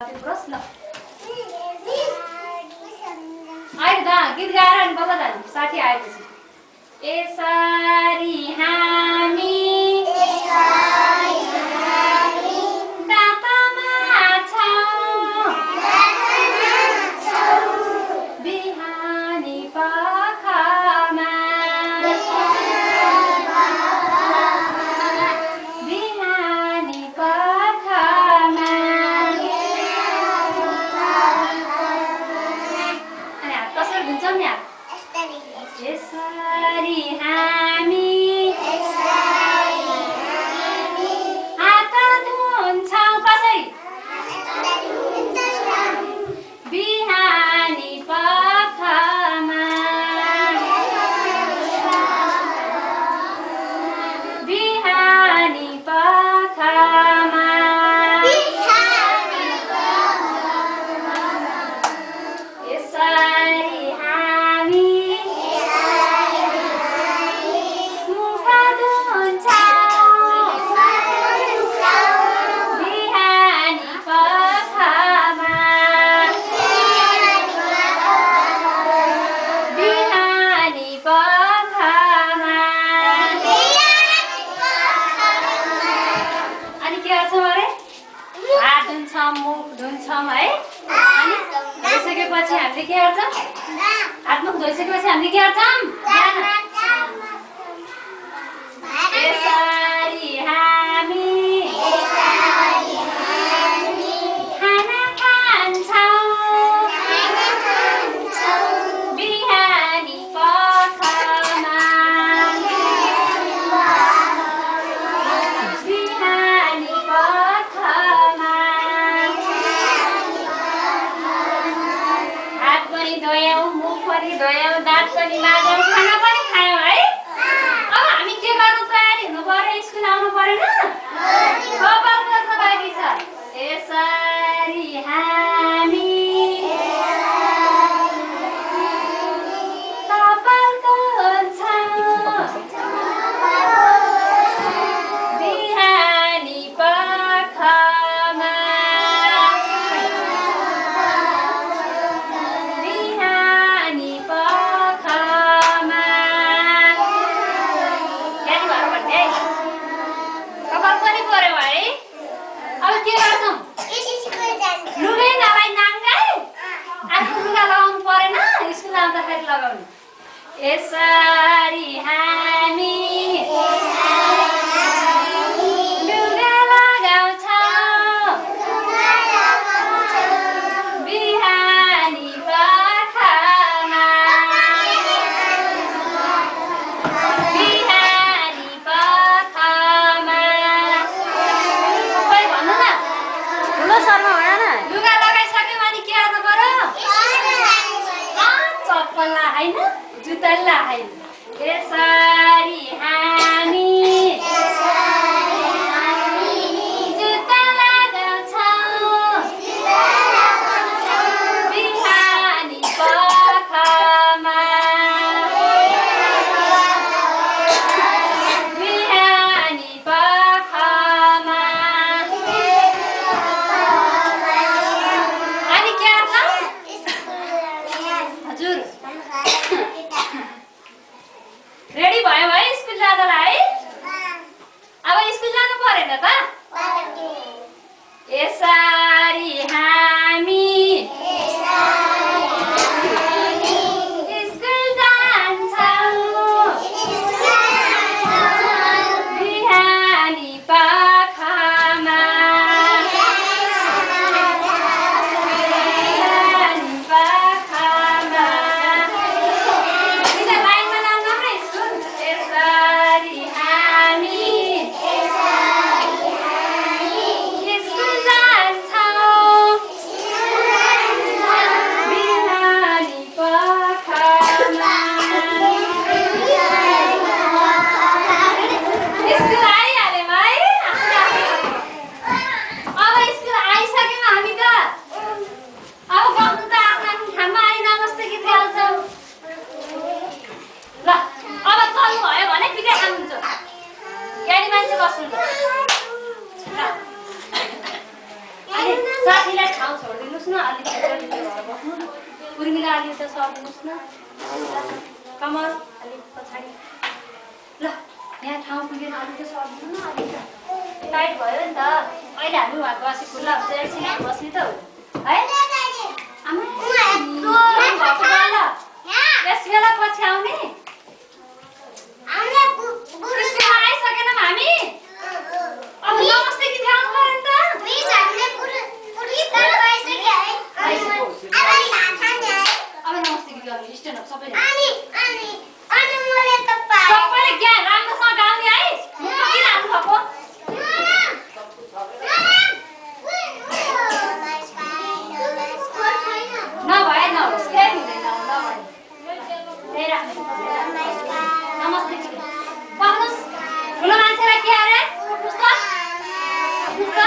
प्रश्न अहिले त गीत गाएर अनि बल्ल जानु साथी आएपछि यसरी हामी दातामा छौं बिहानी पखमा बिहानी पखमा यसरी हामी हात धुन्छौं कसरी बिहानी पखमा बिहानी पखमा यसरी हामी मुख धुन्छौं है अनि धोइसकेपछि हामीले के गर्छौं हात मुख धोइसकेपछि हामीले के गर्छौं यसरी हामी खाना खान्छौं बिहानी पखमा बिहानी पखमा धोयौं मुख पनि धोयौं दाँत पनि माझ्यौं खाना पनि खायौं है अब हामी के गर्नु तयारी हुनु पर्यो स्कुल आउनु परेन कपाल गर्न बाँकी छ यसरी हामी कपाल धुन्छौं बिहानी पखमा के गर्छौं लुगै नलाइ नाङ्गाई आफ्नो लुगा लगाउनु परेन स्कुल आउँदाखेरि लगाउनु यसरी हामी लुगा लगाउँछौं बिहानी पखमा बिहानी पखमा शर्मा हो न लुगा लगाइसक्यौ अनि के गर्नु पर्यो चप्पल होइन जुत्ता होइन यसरी हामी जुत्ता लगाउँछौं बिहानी पखमा बिहानी पखमा रेडी भयो है स्कुल जाँदालाई है उर्मिला अलि त सर्दिनुहोस् न कमल अलिक पछाडि ल यहाँ ठाउँ पुगेन अलिक त सर्दिनु न अलिक टाइट भयो नि त अहिले हामी उहाँको असी खुल्ला हुन्छ एकछिन बस्ने त हो है आमा यस बेला पछि आउने आइसकेनौँ हामी अब नमस्ते गीत गाउनु पर्यो नि त अब नमस्ते गीत गाउनु स्ट्यान्ड अप सबैले सबैले ज्ञान राम्रोसँग गाउने है किन हाल्नु भएको नभए नहोस् केही हुँदैन नभए त्यही राख्नु नमस्ते गीत पक्नुहोस् ठुलो मान्छेलाई के अरे उठ्नुहोस् त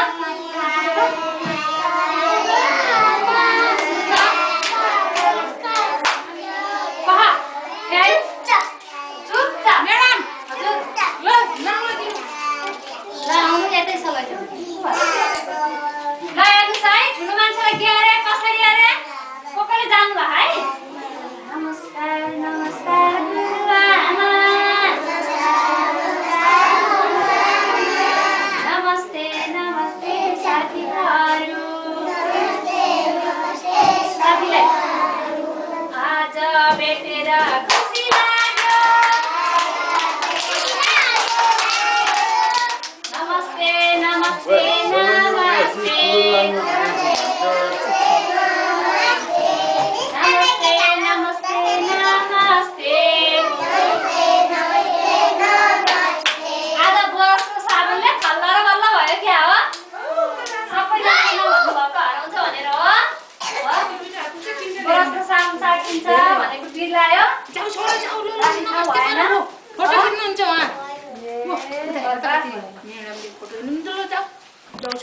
फोटो